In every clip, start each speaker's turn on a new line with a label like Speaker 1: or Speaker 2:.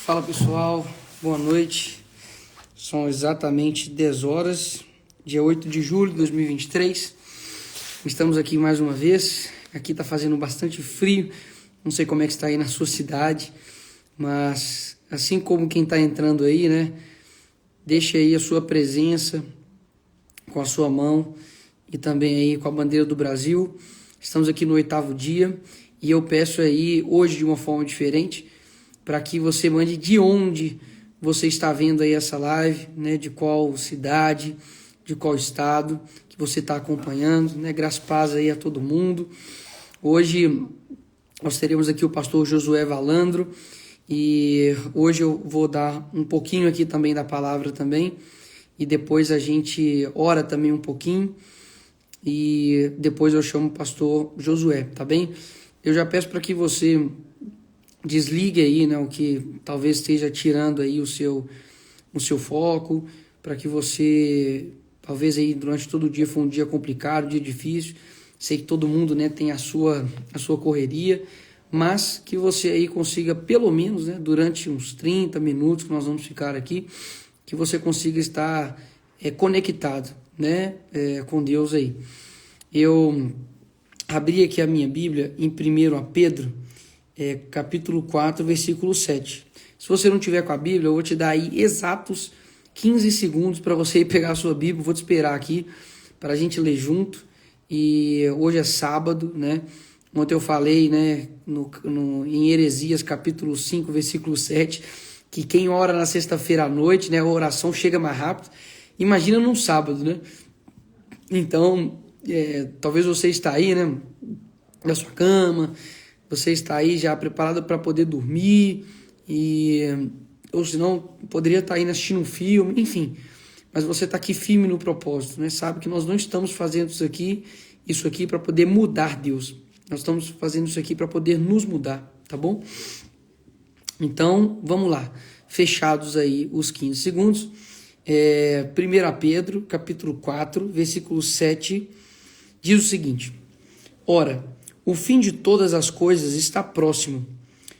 Speaker 1: Fala pessoal, boa noite. São exatamente 10 horas, dia 8 de julho de 2023. Estamos aqui mais uma vez. Aqui está fazendo bastante frio, não sei como é que está aí na sua cidade, mas assim como quem está entrando aí, né? Deixe aí a sua presença com a sua mão e também aí com a bandeira do Brasil. Estamos aqui no 8º dia e eu peço aí hoje de uma forma diferente para que você mande de onde você está vendo aí essa live, né? De qual cidade, de qual estado que você está acompanhando, né? Graças e paz aí a todo mundo. Hoje nós teremos aqui o pastor Josué Valandro e hoje eu vou dar um pouquinho aqui também da palavra também e depois a gente ora também um pouquinho e depois eu chamo o pastor Josué, tá bem? Eu já peço para que você desligue aí, né, o que talvez esteja tirando aí o seu foco, para que você, talvez aí durante todo o dia foi um dia complicado, um dia difícil, sei que todo mundo, né, tem a sua correria, mas que você aí consiga pelo menos, né, durante uns 30 minutos que nós vamos ficar aqui, que você consiga estar conectado, né, com Deus aí. Eu abri aqui a minha Bíblia em 1 Pedro, capítulo 4, versículo 7. Se você não tiver com a Bíblia, eu vou te dar aí exatos 15 segundos para você ir pegar a sua Bíblia. Vou te esperar aqui para a gente ler junto. E hoje é sábado, né? Ontem eu falei, né, em Heresias, capítulo 5, versículo 7, que quem ora na sexta-feira à noite, né, a oração chega mais rápido. Imagina num sábado, né? Então, talvez você está aí, né, na sua cama, você está aí já preparado para poder dormir, ou senão poderia estar aí assistindo um filme, enfim. Mas você está aqui firme no propósito, né? Sabe que nós não estamos fazendo isso aqui para poder mudar Deus. Nós estamos fazendo isso aqui para poder nos mudar, tá bom? Então, vamos lá. Fechados aí os 15 segundos. 1 Pedro, capítulo 4, versículo 7, diz o seguinte: Ora, o fim de todas as coisas está próximo.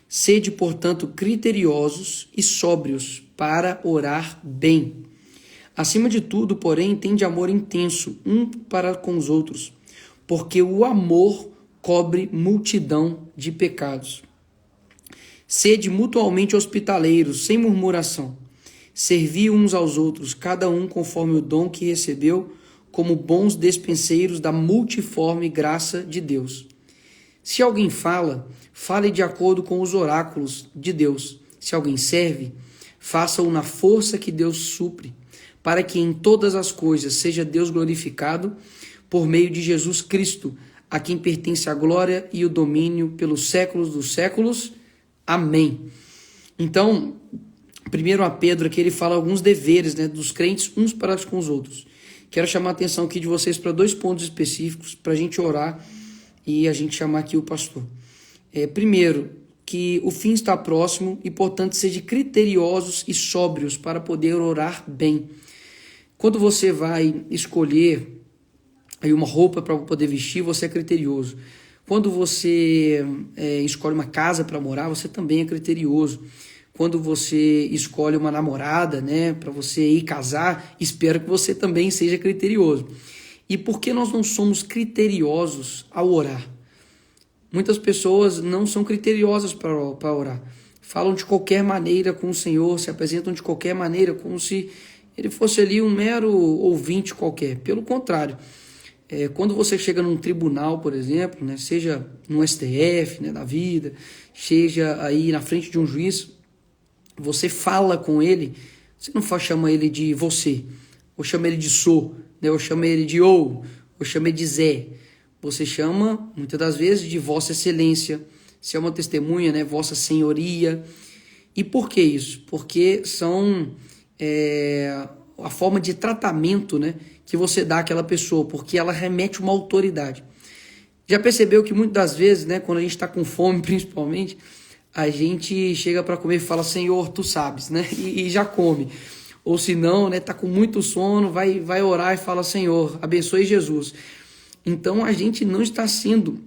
Speaker 1: Sede, portanto, criteriosos e sóbrios para orar bem. Acima de tudo, porém, tende amor intenso um para com os outros, porque o amor cobre multidão de pecados. Sede mutualmente hospitaleiros, sem murmuração. Servi uns aos outros, cada um conforme o dom que recebeu, como bons despenseiros da multiforme graça de Deus. Se alguém fala, fale de acordo com os oráculos de Deus. Se alguém serve, faça-o na força que Deus supre, para que em todas as coisas seja Deus glorificado por meio de Jesus Cristo, a quem pertence a glória e o domínio pelos séculos dos séculos. Amém. Então, 1 Pedro aqui ele fala alguns deveres, né, dos crentes uns para com os outros. Quero chamar a atenção aqui de vocês para 2 pontos específicos para a gente orar e a gente chamar aqui o pastor. Primeiro, que o fim está próximo e, portanto, sejam criteriosos e sóbrios para poder orar bem. Quando você vai escolher aí uma roupa para poder vestir, você é criterioso. Quando você escolhe uma casa para morar, você também é criterioso. Quando você escolhe uma namorada, né, para você ir casar, espero que você também seja criterioso. E por que nós não somos criteriosos ao orar? Muitas pessoas não são criteriosas para orar. Falam de qualquer maneira com o Senhor, se apresentam de qualquer maneira, como se ele fosse ali um mero ouvinte qualquer. Pelo contrário, quando você chega num tribunal, por exemplo, né, seja no STF, né, da vida, seja aí na frente de um juiz, você fala com ele, você não chama ele de você, ou chama ele de sou, né, ou chama ele de ou chama ele de Zé. Você chama, muitas das vezes, de Vossa Excelência. Se é uma testemunha, né, Vossa Senhoria. E por que isso? Porque são a forma de tratamento, né, que você dá àquela pessoa, porque ela remete uma autoridade. Já percebeu que muitas das vezes, né, quando a gente está com fome, principalmente, a gente chega para comer e fala, Senhor, tu sabes, né, e já come. Ou se não, né, tá com muito sono, vai orar e fala, Senhor, abençoe Jesus. Então a gente não está sendo,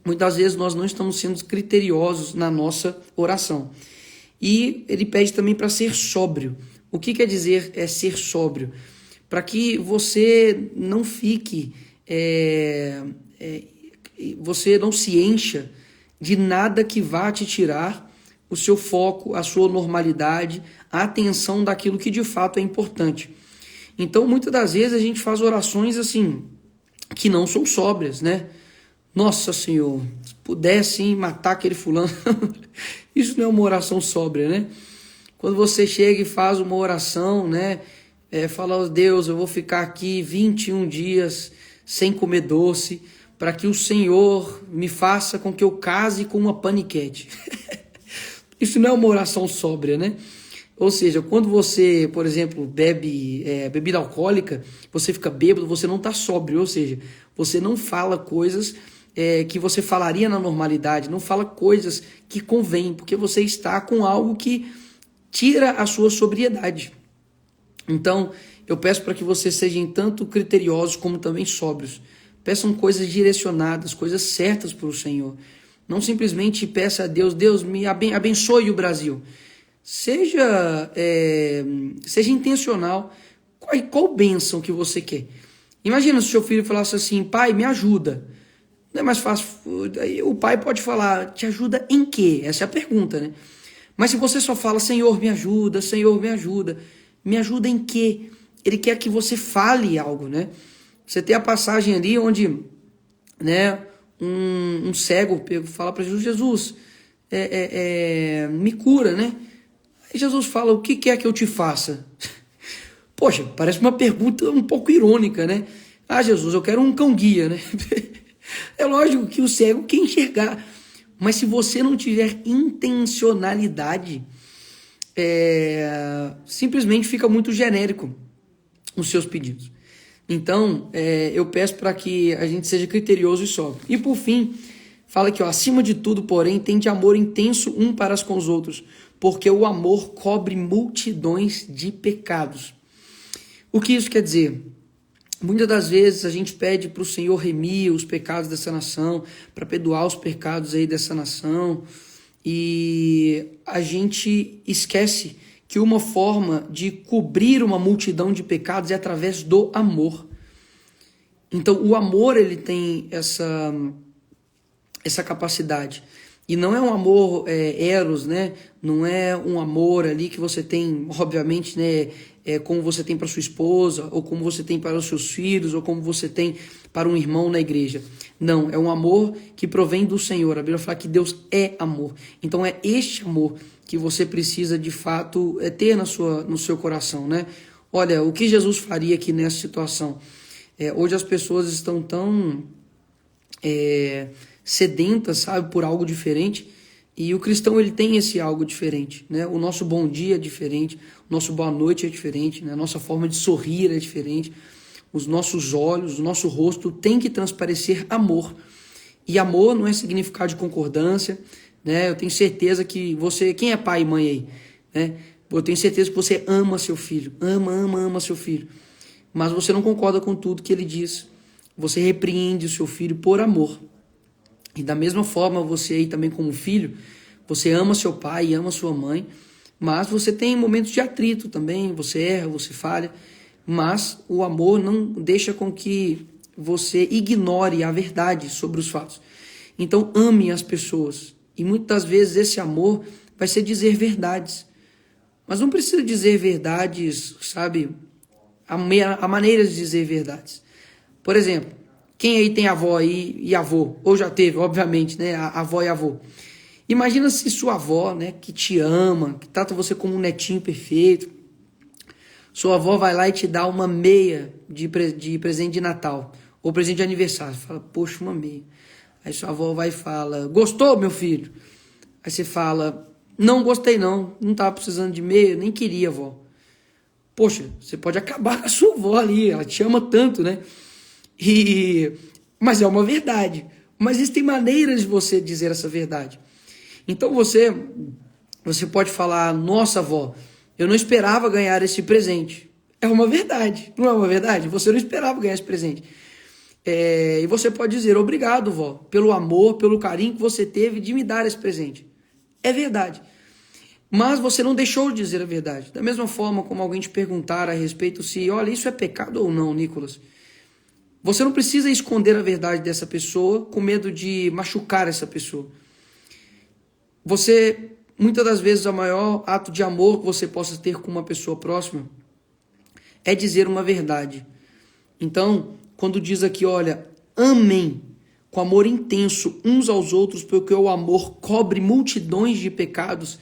Speaker 1: muitas vezes nós não estamos sendo criteriosos na nossa oração. E ele pede também para ser sóbrio. O que quer dizer ser sóbrio? Para que você não fique, você não se encha de nada que vá te tirar o seu foco, a sua normalidade, a atenção daquilo que de fato é importante. Então, muitas das vezes a gente faz orações assim, que não são sóbrias, né? Nossa Senhor, se pudesse matar aquele fulano. Isso não é uma oração sóbria, né? Quando você chega e faz uma oração, né? Fala, oh, Deus, eu vou ficar aqui 21 dias sem comer doce, para que o Senhor me faça com que eu case com uma paniquete. Isso não é uma oração sóbria, né? Ou seja, quando você, por exemplo, bebe bebida alcoólica, você fica bêbado, você não está sóbrio, ou seja, você não fala coisas que você falaria na normalidade, não fala coisas que convém, porque você está com algo que tira a sua sobriedade. Então, eu peço para que vocês sejam tanto criteriosos como também sóbrios. Peçam coisas direcionadas, coisas certas para o Senhor. Não simplesmente peça a Deus, Deus me abençoe o Brasil. Seja intencional. Qual bênção que você quer? Imagina se o seu filho falasse assim, pai, me ajuda. Não é mais fácil. O pai pode falar, te ajuda em quê? Essa é a pergunta, né? Mas se você só fala, Senhor, me ajuda, Senhor, me ajuda em quê? Ele quer que você fale algo, né? Você tem a passagem ali onde, né, um cego fala para Jesus, Jesus, me cura, né? Aí Jesus fala, o que quer que eu te faça? Poxa, parece uma pergunta um pouco irônica, né? Ah, Jesus, eu quero um cão-guia, né? É lógico que o cego quer enxergar, mas se você não tiver intencionalidade, simplesmente fica muito genérico os seus pedidos. Então, eu peço para que a gente seja criterioso e sóbrio. E por fim, fala aqui, ó, acima de tudo, porém, tende amor intenso um para com os outros, porque o amor cobre multidões de pecados. O que isso quer dizer? Muitas das vezes a gente pede para o Senhor remir os pecados dessa nação, para perdoar os pecados aí dessa nação, e a gente esquece que uma forma de cobrir uma multidão de pecados é através do amor. Então, o amor, ele tem essa capacidade. E não é um amor eros, né? Não é um amor ali que você tem, obviamente, né? Como você tem para sua esposa, ou como você tem para os seus filhos, ou como você tem para um irmão na igreja. Não, é um amor que provém do Senhor. A Bíblia fala que Deus é amor. Então é este amor que você precisa de fato ter no seu coração, né? Olha, o que Jesus faria aqui nessa situação? Hoje as pessoas estão tão sedentas, sabe, por algo diferente. E o cristão, ele tem esse algo diferente, né? O nosso bom dia é diferente, o nosso boa noite é diferente, né? A nossa forma de sorrir é diferente, os nossos olhos, o nosso rosto tem que transparecer amor. E amor não é significado de concordância, né? Eu tenho certeza que você, quem é pai e mãe aí, né? Eu tenho certeza que você ama seu filho, ama seu filho, mas você não concorda com tudo que ele diz. Você repreende o seu filho por amor. E da mesma forma, você aí também como filho, você ama seu pai e ama sua mãe, mas você tem momentos de atrito também, você erra, você falha, mas o amor não deixa com que você ignore a verdade sobre os fatos. Então ame as pessoas, e muitas vezes esse amor vai ser dizer verdades, mas não precisa dizer verdades, sabe, há maneiras de dizer verdades. Por exemplo, quem aí tem avó aí e avô, ou já teve, obviamente, né, a avó e avô. Imagina se sua avó, né, que te ama, que trata você como um netinho perfeito, sua avó vai lá e te dá uma meia de presente de Natal, ou presente de aniversário. Você fala, poxa, uma meia. Aí sua avó vai e fala, gostou, meu filho? Aí você fala, não gostei não estava precisando de meia, nem queria, avó. Poxa, você pode acabar com a sua avó ali, ela te ama tanto, né? Mas é uma verdade. Mas existem maneiras de você dizer essa verdade. Então você pode falar, nossa avó, eu não esperava ganhar esse presente. É uma verdade, não é uma verdade? Você não esperava ganhar esse presente. E você pode dizer, obrigado, vó, pelo amor, pelo carinho que você teve de me dar esse presente. É verdade. mas você não deixou de dizer a verdade. Da mesma forma como alguém te perguntar a respeito se, olha, isso é pecado ou não, Nicolas. Você não precisa esconder a verdade dessa pessoa com medo de machucar essa pessoa. Você, muitas das vezes, o maior ato de amor que você possa ter com uma pessoa próxima é dizer uma verdade. Então, quando diz aqui, olha, amem com amor intenso uns aos outros, porque o amor cobre multidões de pecados,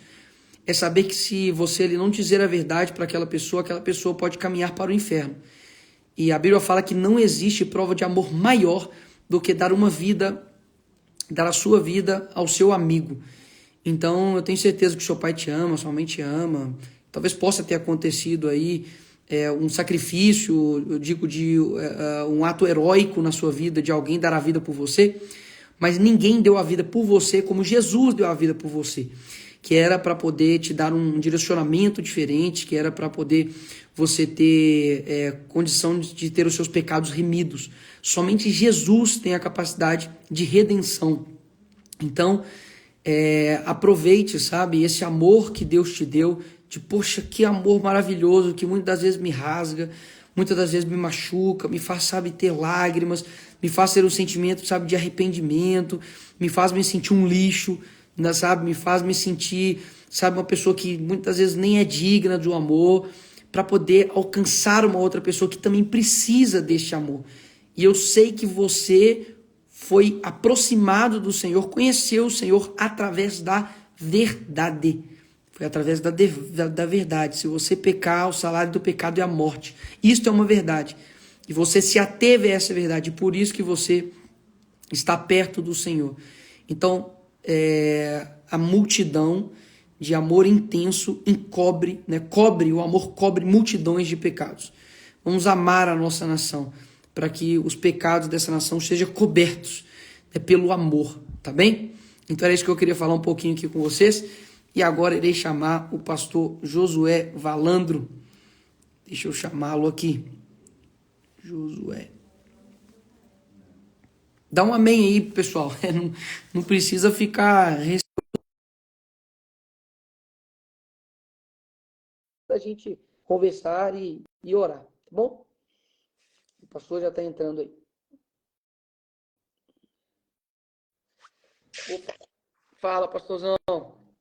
Speaker 1: é saber que se você não dizer a verdade para aquela pessoa pode caminhar para o inferno. E a Bíblia fala que não existe prova de amor maior do que dar a sua vida ao seu amigo. Então, eu tenho certeza que seu pai te ama, sua mãe te ama. Talvez possa ter acontecido aí um sacrifício, eu digo um ato heróico na sua vida, de alguém dar a vida por você, mas ninguém deu a vida por você como Jesus deu a vida por você, que era para poder te dar um direcionamento diferente, que era para poder você ter condição de ter os seus pecados remidos. Somente Jesus tem a capacidade de redenção. Então, aproveite, sabe, esse amor que Deus te deu, de poxa, que amor maravilhoso, que muitas das vezes me rasga, muitas das vezes me machuca, me faz, sabe, ter lágrimas, me faz ter um sentimento, sabe, de arrependimento, me faz me sentir um lixo, sabe, me faz me sentir, sabe, uma pessoa que muitas vezes nem é digna do amor, para poder alcançar uma outra pessoa que também precisa deste amor. E eu sei que você foi aproximado do Senhor, conheceu o Senhor através da verdade. Foi através da verdade. Se você pecar, o salário do pecado é a morte. Isto é uma verdade. E você se ateve a essa verdade. E por isso que você está perto do Senhor. Então, a multidão de amor intenso encobre, o amor cobre multidões de pecados. Vamos amar a nossa nação, para que os pecados dessa nação sejam cobertos pelo amor, tá bem? Então era isso que eu queria falar um pouquinho aqui com vocês. E agora irei chamar o pastor Josué Valandro. Deixa eu chamá-lo aqui. Josué. Dá um amém aí, pessoal. Não precisa ficar... a gente conversar e orar, tá bom? O pastor já está entrando aí. Opa. Fala, pastorzão.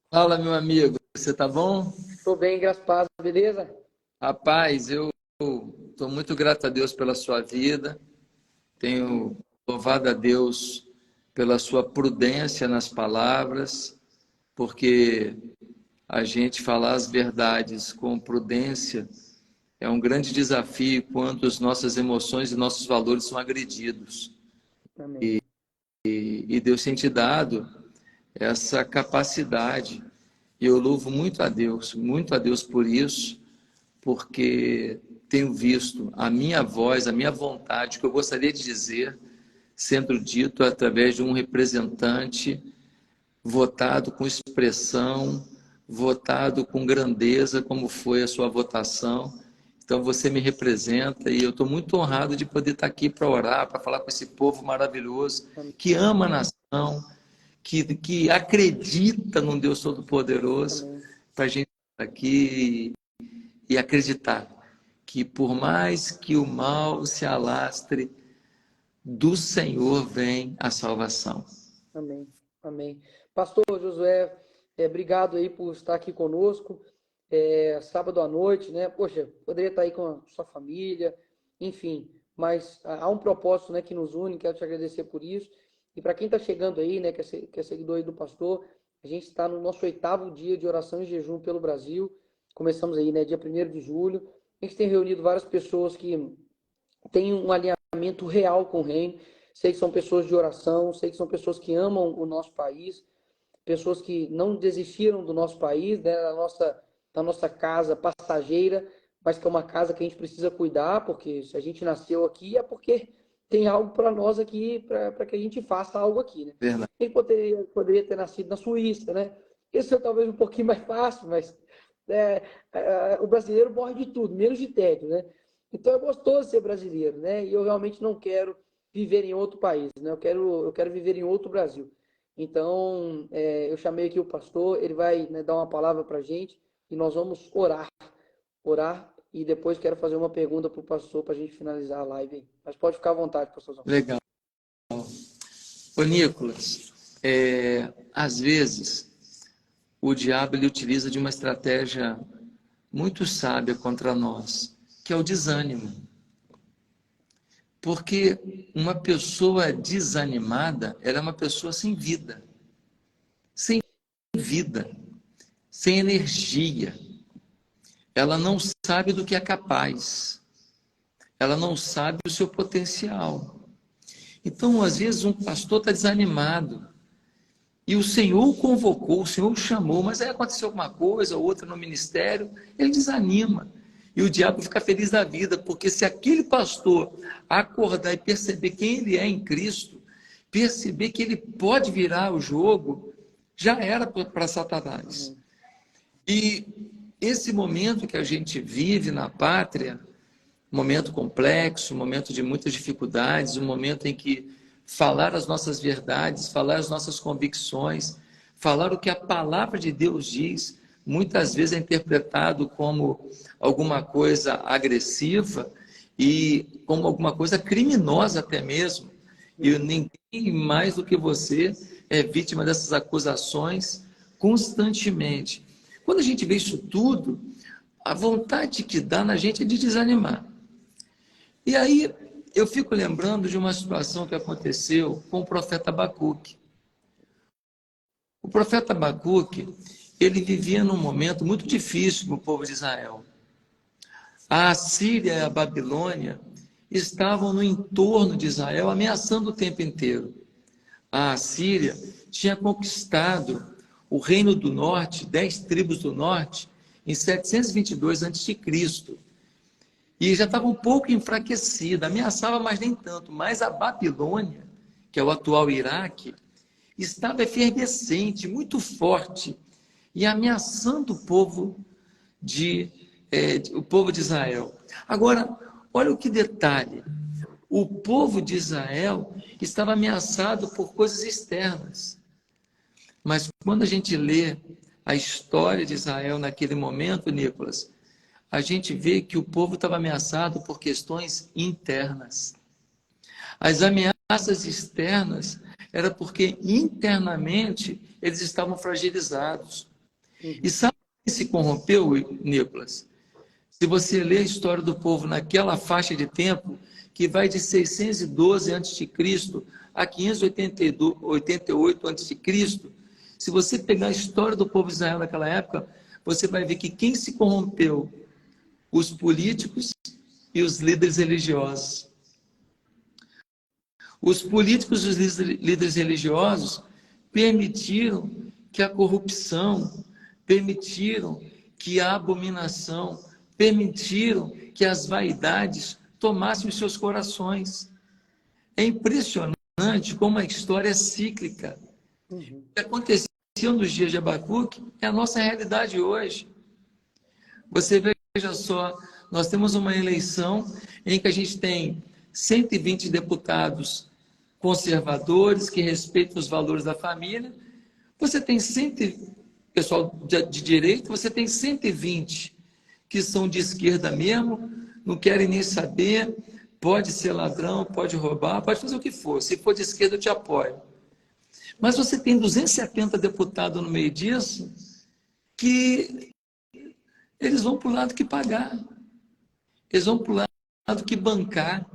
Speaker 2: Fala, meu amigo, você tá bom?
Speaker 1: Estou bem, graças a Deus, beleza?
Speaker 2: Rapaz, eu estou muito grato a Deus pela sua vida, tenho louvado a Deus pela sua prudência nas palavras, porque a gente falar as verdades com prudência é um grande desafio quando as nossas emoções e nossos valores são agredidos.
Speaker 1: Amém.
Speaker 2: E Deus tem te dado essa capacidade. E eu louvo muito a Deus por isso, porque tenho visto a minha voz, a minha vontade, o que eu gostaria de dizer, sendo dito através de um representante votado com expressão, votado com grandeza, como foi a sua votação. Então você me representa e eu estou muito honrado de poder estar aqui para orar, para falar com esse povo maravilhoso que ama a nação, que acredita num Deus Todo-Poderoso, para a gente estar aqui e acreditar que por mais que o mal se alastre, do Senhor vem a salvação.
Speaker 1: Amém, amém. Pastor Josué, obrigado aí por estar aqui conosco, sábado à noite, né? Poxa, poderia estar aí com a sua família, enfim, mas há um propósito, né, que nos une, quero te agradecer por isso. E para quem está chegando aí, né, que é seguidor aí do pastor, a gente está no nosso 8º dia de oração e jejum pelo Brasil. Começamos aí, né, dia 1º de julho. A gente tem reunido várias pessoas que têm um alinhamento real com o reino. Sei que são pessoas de oração, sei que são pessoas que amam o nosso país, pessoas que não desistiram do nosso país, né, da nossa casa passageira, mas que é uma casa que a gente precisa cuidar, porque se a gente nasceu aqui é porque tem algo para nós aqui, para que a gente faça algo aqui, né?
Speaker 2: Verdade.
Speaker 1: Quem poderia ter nascido na Suíça, né? Esse é talvez um pouquinho mais fácil, mas o brasileiro morre de tudo, menos de tédio, né? Então é gostoso ser brasileiro, né? E eu realmente não quero viver em outro país, né? Eu quero viver em outro Brasil. Então, eu chamei aqui o pastor, ele vai, né, dar uma palavra para a gente e nós vamos orar e depois quero fazer uma pergunta para o pastor para a gente finalizar a live aí. Mas pode ficar à vontade, pastorzão.
Speaker 2: Legal. Ô, Nicolas, às vezes o diabo ele utiliza de uma estratégia muito sábia contra nós, que é o desânimo. Porque uma pessoa desanimada, ela é uma pessoa sem vida, sem vida, sem energia. Ela não sabe do que é capaz. Ela não sabe o seu potencial. Então, às vezes, um pastor está desanimado. E o Senhor o convocou, o Senhor o chamou, mas aí aconteceu alguma coisa, ou outra no ministério, ele desanima. E o diabo fica feliz da vida, porque se aquele pastor acordar e perceber quem ele é em Cristo, perceber que ele pode virar o jogo, já era para Satanás. E esse momento que a gente vive na pátria, um momento complexo, um momento de muitas dificuldades, um momento em que falar as nossas verdades, falar as nossas convicções, falar o que a palavra de Deus diz, muitas vezes é interpretado como alguma coisa agressiva e como alguma coisa criminosa até mesmo. E ninguém mais do que você é vítima dessas acusações constantemente. Quando a gente vê isso tudo, a vontade que dá na gente é de desanimar. E aí eu fico lembrando de uma situação que aconteceu com o profeta Abacuque. O profeta Abacuque, ele vivia num momento muito difícil para o povo de Israel. A Assíria e a Babilônia estavam no entorno de Israel, ameaçando o tempo inteiro. A Assíria tinha conquistado o reino do norte, 10 tribos do norte, em 722 a.C., e já estava um pouco enfraquecida, ameaçava, mas nem tanto. Mas a Babilônia, que é o atual Iraque, estava efervescente, muito forte, e ameaçando o povo de Israel. Agora, olha o que detalhe. O povo de Israel estava ameaçado por coisas externas. Mas quando a gente lê a história de Israel naquele momento, Nicolas, a gente vê que o povo estava ameaçado por questões internas. As ameaças externas era porque internamente eles estavam fragilizados. E sabe quem se corrompeu, Nicolas? Se você ler a história do povo naquela faixa de tempo, que vai de 612 a.C. a 588 a.C., se você pegar a história do povo de Israel naquela época, você vai ver que quem se corrompeu? Os políticos e os líderes religiosos. Os políticos e os líderes religiosos permitiram que a corrupção, permitiram que a abominação, permitiram que as vaidades tomassem os seus corações. É impressionante como a história é cíclica. O que aconteceu nos dias de Abacuque é a nossa realidade hoje. Você veja só, nós temos uma eleição em que a gente tem 120 deputados conservadores que respeitam os valores da família. Você tem pessoal de direita, você tem 120 que são de esquerda mesmo, não querem nem saber, pode ser ladrão, pode roubar, pode fazer o que for. Se for de esquerda, eu te apoio. Mas você tem 270 deputados no meio disso que eles vão para o lado que pagar, eles vão para o lado que bancar,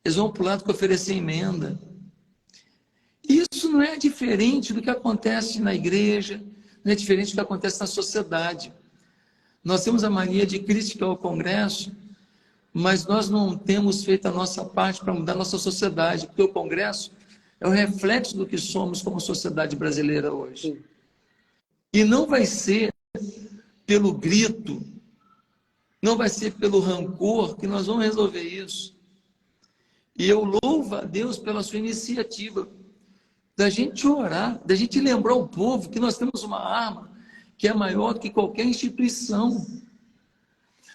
Speaker 2: eles vão para o lado que oferecer emenda. Isso não é diferente do que acontece na igreja, não é diferente do que acontece na sociedade. Nós temos a mania de criticar o Congresso, mas nós não temos feito a nossa parte para mudar a nossa sociedade, porque o Congresso é o reflexo do que somos como sociedade brasileira hoje. E não vai ser pelo grito, não vai ser pelo rancor que nós vamos resolver isso. E eu louvo a Deus pela sua iniciativa, da gente orar, da gente lembrar o povo que nós temos uma arma que é maior do que qualquer instituição.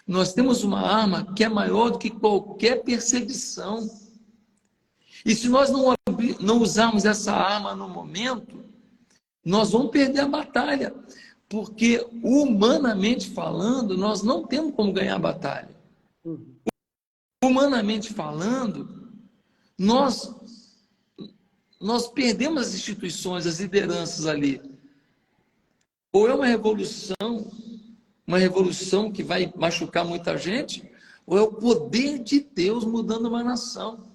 Speaker 2: Nós temos uma arma que é maior do que qualquer perseguição. E se nós não usarmos essa arma no momento, nós vamos perder a batalha. Porque, humanamente falando, nós não temos como ganhar a batalha. Humanamente falando, nós perdemos as instituições, as lideranças ali. Ou é uma revolução que vai machucar muita gente, ou é o poder de Deus mudando uma nação.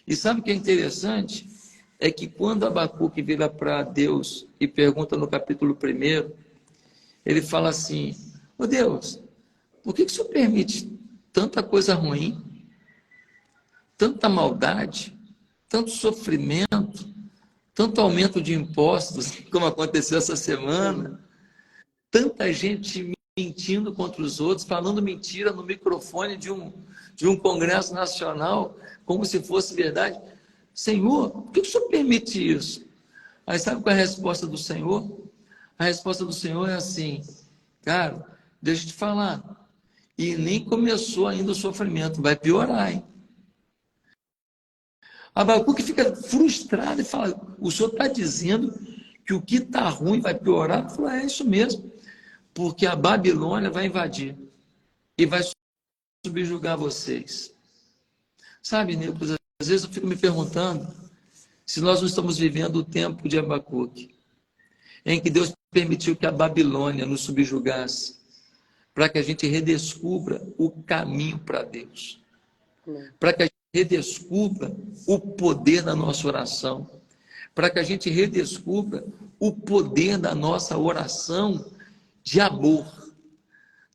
Speaker 2: E sabe o que é interessante? É que quando Abacuque vira para Deus e pergunta no capítulo 1, ele fala assim: ô Deus, por que o Senhor permite tanta coisa ruim, tanta maldade, tanto sofrimento, tanto aumento de impostos, como aconteceu essa semana, tanta gente mentindo contra os outros, falando mentira no microfone de um Congresso Nacional, como se fosse verdade. Senhor, por que o Senhor permite isso? Aí sabe qual é a resposta do Senhor? A resposta do Senhor é assim: cara, deixa eu te falar, e nem começou ainda o sofrimento, vai piorar, hein? Abacuque fica frustrado e fala: o senhor está dizendo que o que está ruim vai piorar? Ele falou: é isso mesmo, porque a Babilônia vai invadir e vai subjugar vocês. Sabe, Nicolas, às vezes eu fico me perguntando se nós não estamos vivendo o tempo de Abacuque, em que Deus permitiu que a Babilônia nos subjugasse, para que a gente redescubra o caminho para Deus, para que a gente redescubra o poder da nossa oração, para que a gente redescubra o poder da nossa oração de amor.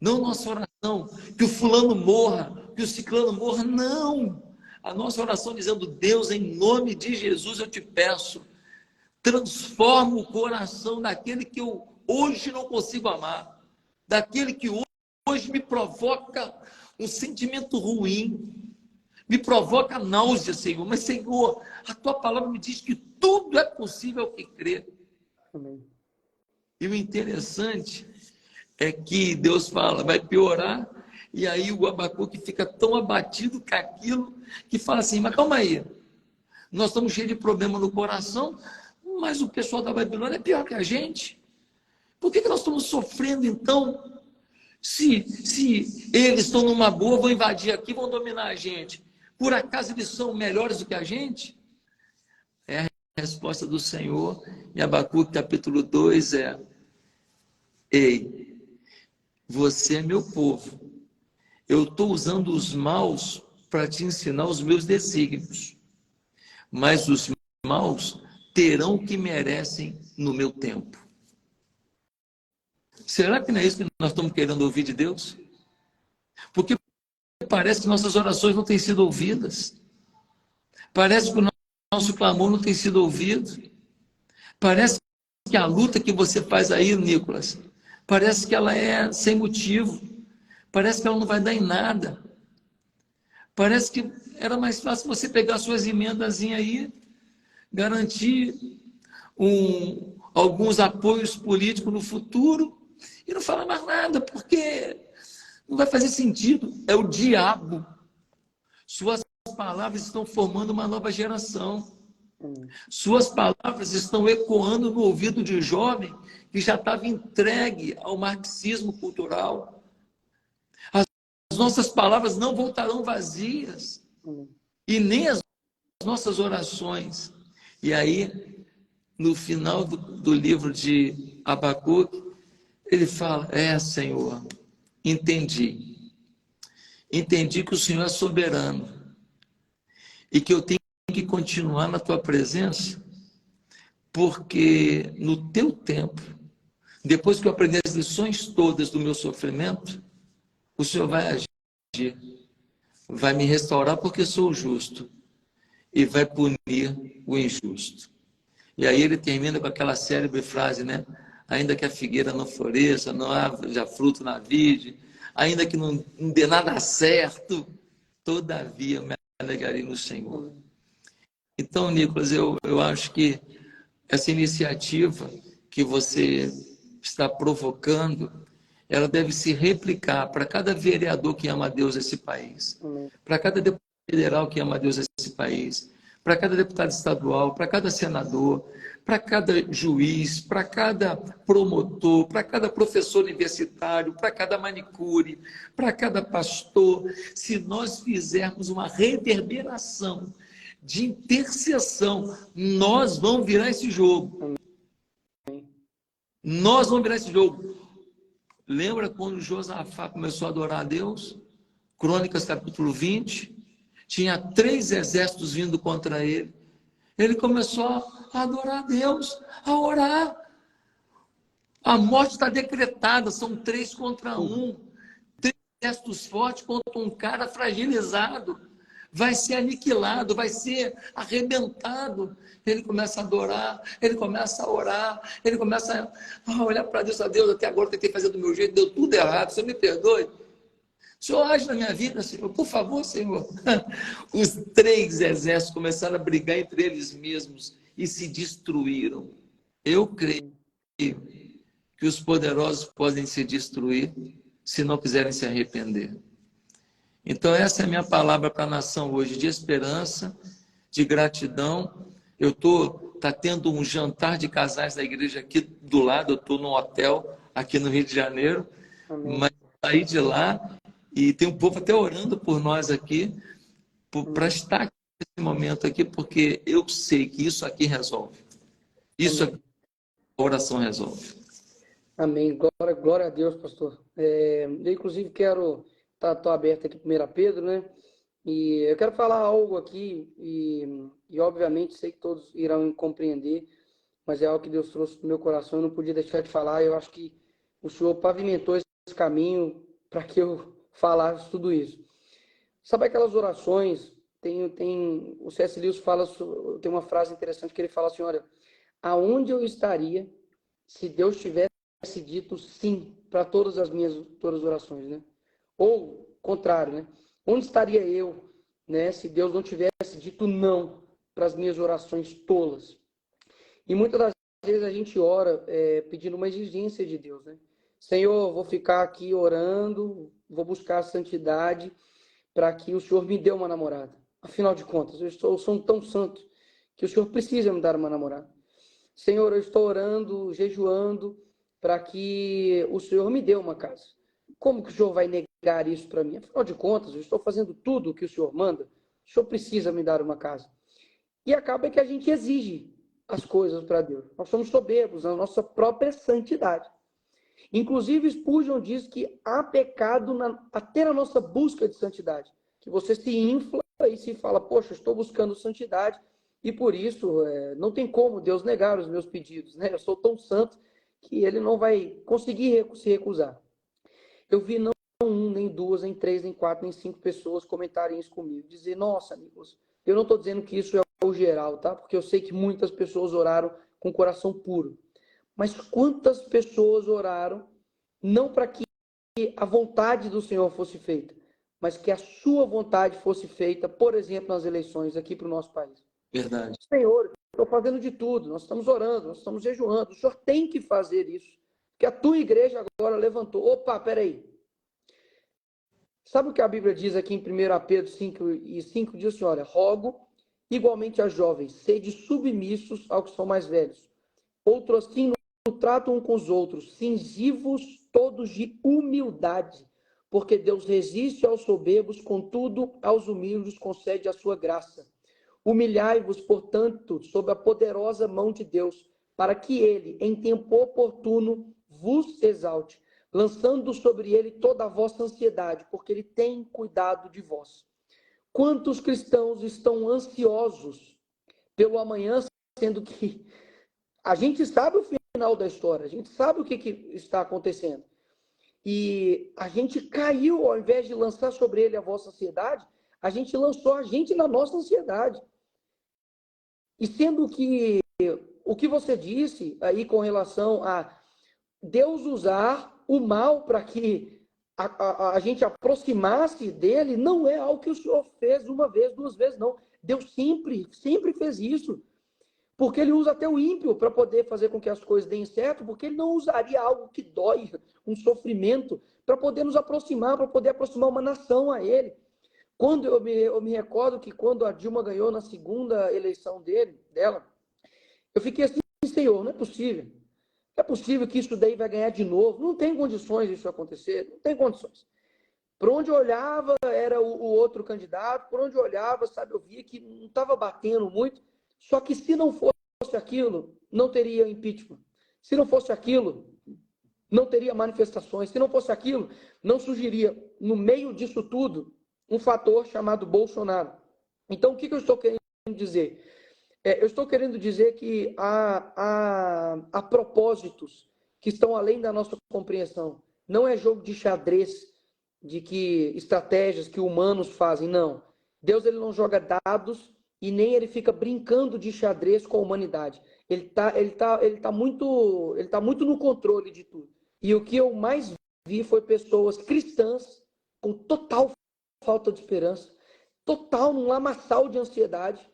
Speaker 2: Não nossa oração, que o fulano morra, que o ciclano morra, não. A nossa oração dizendo: Deus, em nome de Jesus, eu te peço, transforma o coração daquele que eu hoje não consigo amar, daquele que hoje me provoca um sentimento ruim, me provoca náusea, Senhor. Mas, Senhor, a tua palavra me diz que tudo é possível ao que crê.
Speaker 1: Amém.
Speaker 2: E o interessante é que Deus fala, vai piorar, e aí o Abacuque fica tão abatido com aquilo, que fala assim: mas calma aí, nós estamos cheios de problema no coração, mas o pessoal da Babilônia é pior que a gente. Por que nós estamos sofrendo então? Se eles estão numa boa, vão invadir aqui, vão dominar a gente, por acaso eles são melhores do que a gente? É a resposta do Senhor em Abacuque capítulo 2 é: ei, você é meu povo, eu estou usando os maus para te ensinar os meus desígnios, mas os maus terão o que merecem no meu tempo. Será que não é isso que nós estamos querendo ouvir de Deus? Porque parece que nossas orações não têm sido ouvidas. Parece que o nosso clamor não tem sido ouvido. Parece que a luta que você faz aí, Nicolas, parece que ela é sem motivo. Parece que ela não vai dar em nada. Parece que era mais fácil você pegar suas emendazinhas aí, garantir alguns apoios políticos no futuro e não falar mais nada, porque não vai fazer sentido. É o diabo. Suas palavras estão formando uma nova geração. Suas palavras estão ecoando no ouvido de jovem que já estava entregue ao marxismo cultural. As nossas palavras não voltarão vazias, e nem as nossas orações. E aí, no final do livro de Abacuque, ele fala: Senhor, entendi que o Senhor é soberano e que eu tenho que continuar na tua presença, porque no teu tempo, depois que eu aprender as lições todas do meu sofrimento, o Senhor vai agir, vai me restaurar porque sou justo e vai punir o injusto. E aí ele termina com aquela célebre frase, né? Ainda que a figueira não floresça, não haja fruto na vide, ainda que não dê nada certo, todavia me alegrarei no Senhor. Então, Nicolas, eu acho que essa iniciativa que você está provocando, ela deve se replicar para cada vereador que ama a Deus nesse país, para cada deputado federal que ama a Deus nesse país, para cada deputado estadual, para cada senador, para cada juiz, para cada promotor, para cada professor universitário, para cada manicure, para cada pastor. Se nós fizermos uma reverberação de intercessão, nós vamos virar esse jogo. Nós vamos virar esse jogo. Lembra quando Josafá começou a adorar a Deus? Crônicas capítulo 20. Tinha 3 exércitos vindo contra ele. Ele começou a adorar a Deus, a orar. A morte está decretada, são 3 contra 1. 3 exércitos fortes contra um cara fragilizado. Vai ser aniquilado, vai ser arrebentado. Ele começa a adorar, ele começa a orar, ele começa a olhar para Deus. Deus, até agora eu tentei fazer do meu jeito, deu tudo errado, Senhor me perdoe. O Senhor age na minha vida, Senhor, por favor, Senhor. Os 3 exércitos começaram a brigar entre eles mesmos e se destruíram. Eu creio que os poderosos podem se destruir se não quiserem se arrepender. Então, essa é a minha palavra para a nação hoje, de esperança, de gratidão. Eu tá tendo um jantar de casais da igreja aqui do lado, eu estou num hotel aqui no Rio de Janeiro, mas saí de lá e tem um povo até orando por nós aqui, para estar aqui nesse momento aqui, porque eu sei que isso aqui resolve. Isso aqui, a oração resolve.
Speaker 1: Amém. Glória a Deus, pastor. Eu, inclusive, quero... Estou aberto aqui para 1 Pedro, né? E eu quero falar algo aqui, e obviamente sei que todos irão compreender, mas é algo que Deus trouxe no meu coração, eu não podia deixar de falar. Eu acho que o Senhor pavimentou esse caminho para que eu falasse tudo isso. Sabe aquelas orações? O C.S. Lewis fala, tem uma frase interessante que ele fala assim: olha, aonde eu estaria se Deus tivesse dito sim para todas as orações, né? Ou, contrário, né? Onde estaria eu, né, se Deus não tivesse dito não para as minhas orações tolas? E muitas das vezes a gente ora pedindo uma exigência de Deus, né? Senhor, vou ficar aqui orando, vou buscar a santidade para que o Senhor me dê uma namorada. Afinal de contas, eu sou tão santo que o Senhor precisa me dar uma namorada. Senhor, eu estou orando, jejuando, para que o Senhor me dê uma casa. Como que o Senhor vai negar isso para mim? Afinal de contas, eu estou fazendo tudo o que o Senhor manda. O Senhor precisa me dar uma casa. E acaba que a gente exige as coisas para Deus. Nós somos soberbos na nossa própria santidade. Inclusive, Spurgeon diz que há pecado até na nossa busca de santidade. Que você se infla e se fala, poxa, estou buscando santidade e por isso não tem como Deus negar os meus pedidos, né? Eu sou tão santo que ele não vai conseguir se recusar. Eu vi não 1, nem 2, nem 3, nem 4, nem 5 pessoas comentarem isso comigo. Dizer, nossa, amigos, eu não estou dizendo que isso é o geral, tá? Porque eu sei que muitas pessoas oraram com coração puro. Mas quantas pessoas oraram não para que a vontade do Senhor fosse feita, mas que a sua vontade fosse feita, por exemplo, nas eleições aqui para o nosso país.
Speaker 2: Verdade.
Speaker 1: Senhor, estou fazendo de tudo, nós estamos orando, nós estamos jejuando, o Senhor tem que fazer isso. Que a tua igreja agora levantou. Opa, peraí. Sabe o que a Bíblia diz aqui em 1 Pedro 5:5? Diz assim, olha, rogo igualmente a jovens, sede submissos aos que são mais velhos. Outros assim não tratam uns com os outros, cingivos todos de humildade, porque Deus resiste aos soberbos, contudo aos humildes concede a sua graça. Humilhai-vos, portanto, sob a poderosa mão de Deus, para que ele, em tempo oportuno, vos exalte, lançando sobre ele toda a vossa ansiedade, porque ele tem cuidado de vós. Quantos cristãos estão ansiosos pelo amanhã, sendo que a gente sabe o final da história, a gente sabe o que está acontecendo. E a gente caiu, ao invés de lançar sobre ele a vossa ansiedade, a gente lançou a gente na nossa ansiedade. E sendo que o que você disse aí com relação a Deus usar o mal para que a gente aproximasse dele, não é algo que o Senhor fez uma vez, 2 vezes, não. Deus sempre fez isso. Porque ele usa até o ímpio para poder fazer com que as coisas deem certo, porque ele não usaria algo que dói, um sofrimento, para poder nos aproximar, para poder aproximar uma nação a ele. Quando eu me recordo que quando a Dilma ganhou na segunda eleição dela, eu fiquei assim, Senhor, não é possível. Não é possível que isso daí vai ganhar de novo. Não tem condições disso acontecer. Não tem condições. Por onde eu olhava, era o outro candidato. Por onde eu olhava, sabe, eu via que não estava batendo muito. Só que se não fosse aquilo, não teria impeachment. Se não fosse aquilo, não teria manifestações. Se não fosse aquilo, não surgiria, no meio disso tudo, um fator chamado Bolsonaro. Então, o que eu estou querendo dizer? Eu estou querendo dizer que há propósitos que estão além da nossa compreensão. Não é jogo de xadrez, de que estratégias que humanos fazem, não. Deus ele não joga dados e nem ele fica brincando de xadrez com a humanidade. Ele tá muito no controle de tudo. E o que eu mais vi foi pessoas cristãs com total falta de esperança, total num lamaçal de ansiedade,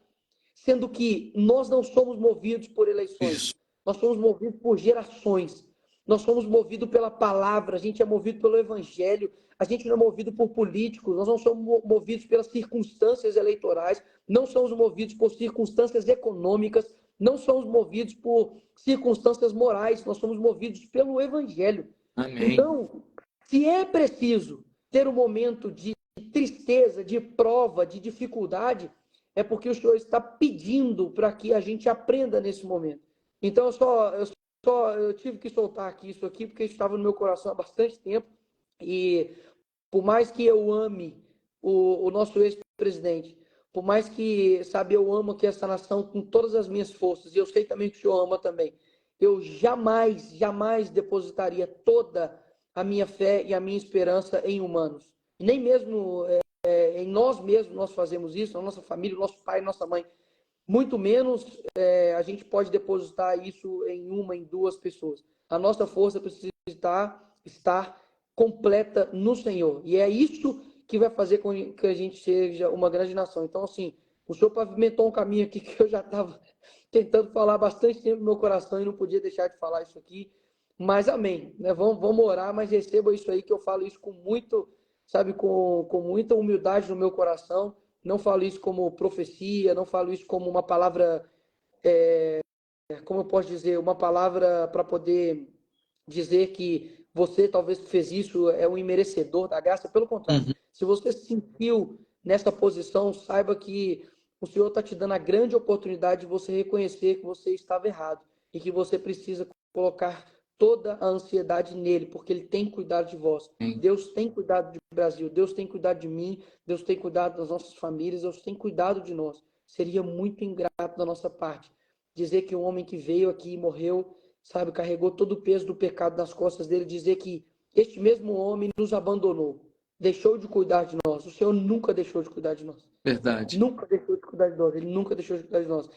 Speaker 1: sendo que nós não somos movidos por eleições, nós somos movidos por gerações, nós somos movidos pela palavra, a gente é movido pelo evangelho, a gente não é movido por políticos, nós não somos movidos pelas circunstâncias eleitorais, não somos movidos por circunstâncias econômicas, não somos movidos por circunstâncias morais, nós somos movidos pelo evangelho.
Speaker 2: Amém.
Speaker 1: Então, se é preciso ter um momento de tristeza, de prova, de dificuldade, é porque o Senhor está pedindo para que a gente aprenda nesse momento. Então, eu tive que soltar aqui isso aqui, porque estava no meu coração há bastante tempo, e por mais que eu ame o nosso ex-presidente, por mais que, sabe, eu amo aqui essa nação com todas as minhas forças, e eu sei também que o Senhor ama também, eu jamais depositaria toda a minha fé e a minha esperança em humanos. Nem mesmo em nós mesmos nós fazemos isso, na nossa família, nosso pai, nossa mãe. Muito menos a gente pode depositar isso em duas pessoas. A nossa força precisa estar completa no Senhor. E é isso que vai fazer com que a gente seja uma grande nação. Então, assim, o Senhor pavimentou um caminho aqui que eu já estava tentando falar bastante tempo no meu coração e não podia deixar de falar isso aqui. Mas amém. Né? Vamos orar, mas receba isso aí, que eu falo isso com muito, sabe, com muita humildade no meu coração. Não falo isso como profecia, não falo isso como uma palavra, como eu posso dizer, uma palavra para poder dizer que você talvez fez isso é um imerecedor da graça. Pelo contrário, se você se sentiu nessa posição, saiba que o Senhor está te dando a grande oportunidade de você reconhecer que você estava errado e que você precisa colocar toda a ansiedade nele, porque ele tem cuidado de vós. Deus tem cuidado do Brasil, Deus tem cuidado de mim, Deus tem cuidado das nossas famílias, Deus tem cuidado de nós. Seria muito ingrato da nossa parte dizer que um homem que veio aqui e morreu, sabe, carregou todo o peso do pecado nas costas dele, dizer que este mesmo homem nos abandonou, deixou de cuidar de nós. O Senhor nunca deixou de cuidar de nós.
Speaker 2: Verdade.
Speaker 1: Nunca deixou de cuidar de nós, ele nunca deixou de cuidar de nós.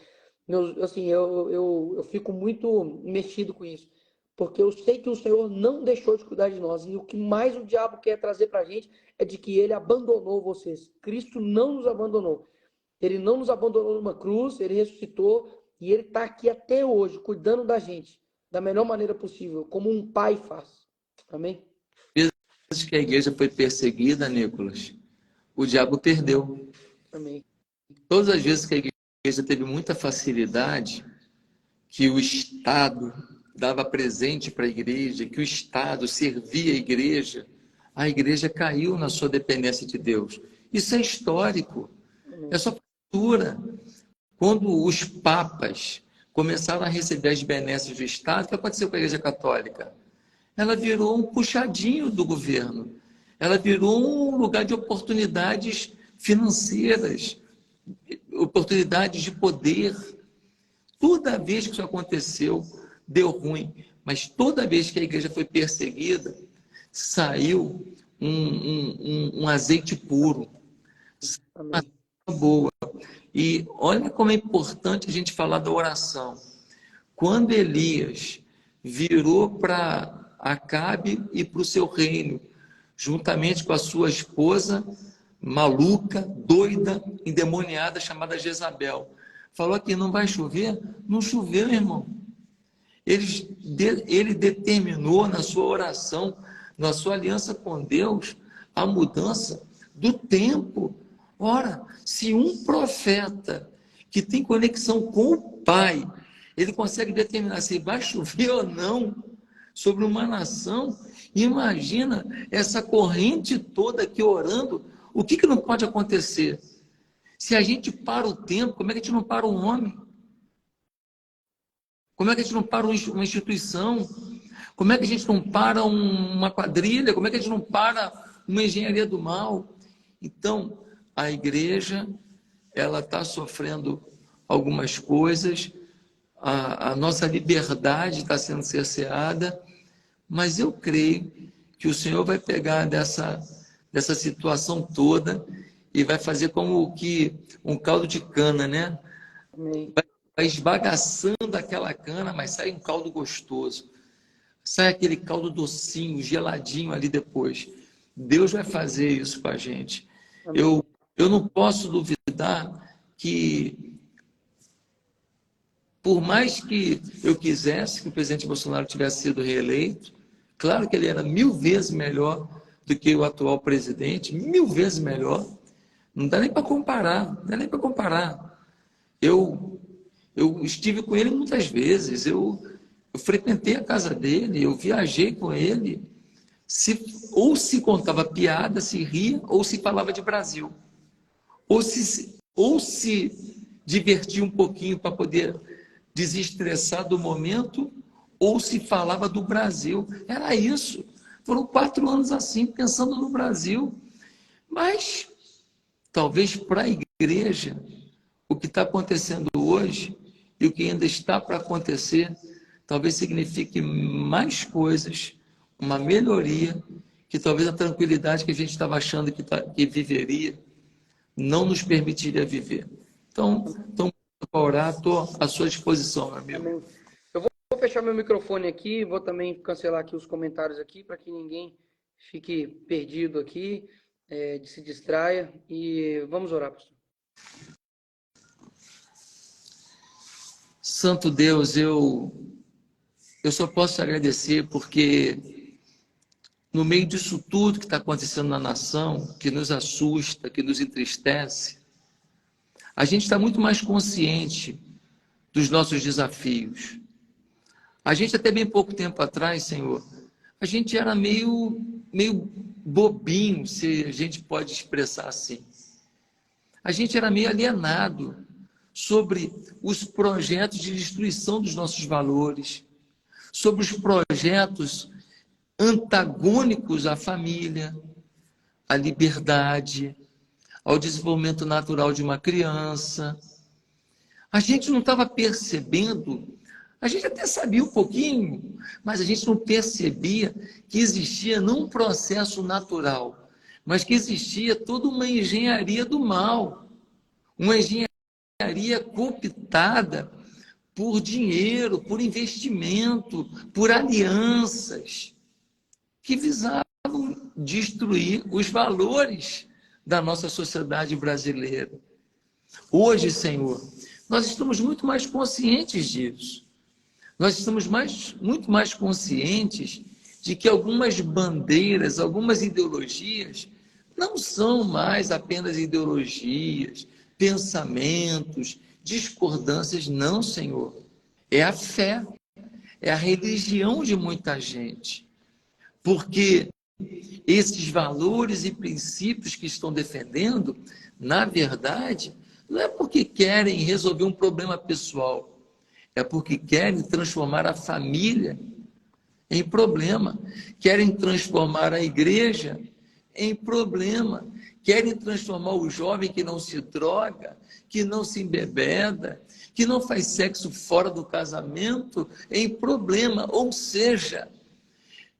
Speaker 1: Eu fico muito mexido com isso, porque eu sei que o Senhor não deixou de cuidar de nós, e o que mais o diabo quer trazer para a gente é de que ele abandonou vocês. Cristo não nos abandonou. Ele não nos abandonou numa cruz, ele ressuscitou, e ele está aqui até hoje, cuidando da gente, da melhor maneira possível, como um pai faz. Amém?
Speaker 2: Vezes que a igreja foi perseguida, Nicolas, o diabo perdeu.
Speaker 1: Amém.
Speaker 2: Todas as vezes que a igreja teve muita facilidade, que o Estado dava presente para a igreja, que o Estado servia a igreja caiu na sua dependência de Deus. Isso é histórico, é só cultura. Quando os papas começaram a receber as benesses do Estado, o que aconteceu com a Igreja Católica? Ela virou um puxadinho do governo, ela virou um lugar de oportunidades financeiras, oportunidades de poder. Toda vez que isso aconteceu, deu ruim. Mas toda vez que a igreja foi perseguida, saiu um azeite puro. Uma coisa boa. E olha como é importante a gente falar da oração. Quando Elias virou para Acabe e para o seu reino, juntamente com a sua esposa, maluca, doida, endemoniada, chamada Jezabel, falou que não vai chover? Não choveu, irmão. Ele determinou na sua oração, na sua aliança com Deus, a mudança do tempo. Ora, se um profeta que tem conexão com o Pai, ele consegue determinar se vai chover ou não sobre uma nação, imagina essa corrente toda aqui orando, o que não pode acontecer? Se a gente para o tempo, como é que a gente não para um homem? Como é que a gente não para uma instituição? Como é que a gente não para uma quadrilha? Como é que a gente não para uma engenharia do mal? Então, a igreja, ela está sofrendo algumas coisas, a nossa liberdade está sendo cerceada, mas eu creio que o Senhor vai pegar dessa situação toda e vai fazer como que um caldo de cana, né?
Speaker 1: Amém.
Speaker 2: Vai esbagaçando aquela cana, mas sai um caldo gostoso. Sai aquele caldo docinho, geladinho ali depois. Deus vai fazer isso com a gente.
Speaker 1: Amém.
Speaker 2: Eu não posso duvidar que, por mais que eu quisesse que o presidente Bolsonaro tivesse sido reeleito, claro que ele era 1000 vezes melhor do que o atual presidente, 1000 vezes melhor. Não dá nem para comparar, não dá nem para comparar. Eu estive com ele muitas vezes, eu frequentei a casa dele, eu viajei com ele. Ou se contava piada, se ria, ou se falava de Brasil. Ou se divertia um pouquinho para poder desestressar do momento, ou se falava do Brasil. Era isso. Foram 4 anos assim, pensando no Brasil. Mas, talvez para a igreja, o que está acontecendo hoje e o que ainda está para acontecer, talvez signifique mais coisas, uma melhoria, que talvez a tranquilidade que a gente estava achando que viveria, não nos permitiria viver. Então, para orar, estou à sua disposição, meu amigo.
Speaker 1: Amém. Eu vou fechar meu microfone aqui, vou também cancelar aqui os comentários aqui, para que ninguém fique perdido aqui, se distraia. E vamos orar, pastor.
Speaker 2: Santo Deus, eu só posso te agradecer porque no meio disso tudo que está acontecendo na nação, que nos assusta, que nos entristece, a gente está muito mais consciente dos nossos desafios. A gente até bem pouco tempo atrás, Senhor, a gente era meio bobinho, se a gente pode expressar assim. A gente era meio alienado sobre os projetos de destruição dos nossos valores, sobre os projetos antagônicos à família, à liberdade, ao desenvolvimento natural de uma criança. A gente não estava percebendo, a gente até sabia um pouquinho, mas a gente não percebia que existia não um processo natural, mas que existia toda uma engenharia do mal, uma engenharia cooptada por dinheiro, por investimento, por alianças, que visavam destruir os valores da nossa sociedade brasileira. Hoje, Senhor, nós estamos muito mais conscientes disso. Nós estamos muito mais conscientes de que algumas bandeiras, algumas ideologias, não são mais apenas ideologias, pensamentos, discordâncias, não, Senhor. É a fé, é a religião de muita gente. Porque esses valores e princípios que estão defendendo, na verdade, não é porque querem resolver um problema pessoal, é porque querem transformar a família em problema, querem transformar a igreja em problema, querem transformar o jovem que não se droga, que não se embebeda, que não faz sexo fora do casamento em problema, ou seja,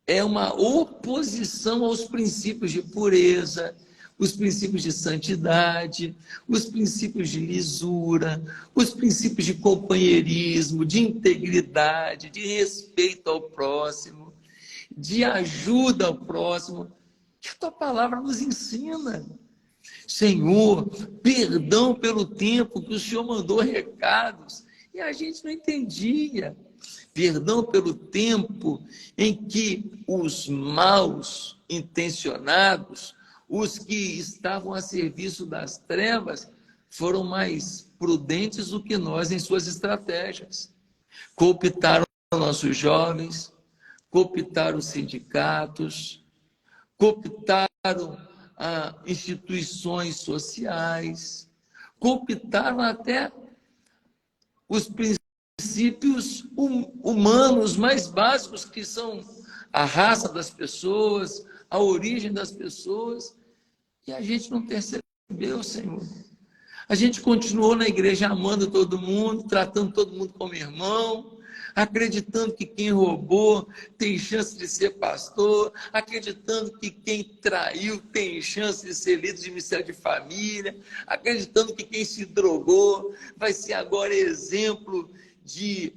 Speaker 2: é uma oposição aos princípios de pureza, os princípios de santidade, os princípios de lisura, os princípios de companheirismo, de integridade, de respeito ao próximo, de ajuda ao próximo, que a tua palavra nos ensina. Senhor, perdão pelo tempo que o Senhor mandou recados e a gente não entendia. Perdão pelo tempo em que os maus intencionados, Os que estavam a serviço das trevas foram mais prudentes do que nós em suas estratégias. Cooptaram nossos jovens, cooptaram os sindicatos, cooptaram instituições sociais, cooptaram até os princípios humanos mais básicos, que são a raça das pessoas, a origem das pessoas, e a gente não percebeu, Senhor. A gente continuou na igreja amando todo mundo, tratando todo mundo como irmão, acreditando que quem roubou tem chance de ser pastor, acreditando que quem traiu tem chance de ser líder de ministério de família, acreditando que quem se drogou vai ser agora exemplo de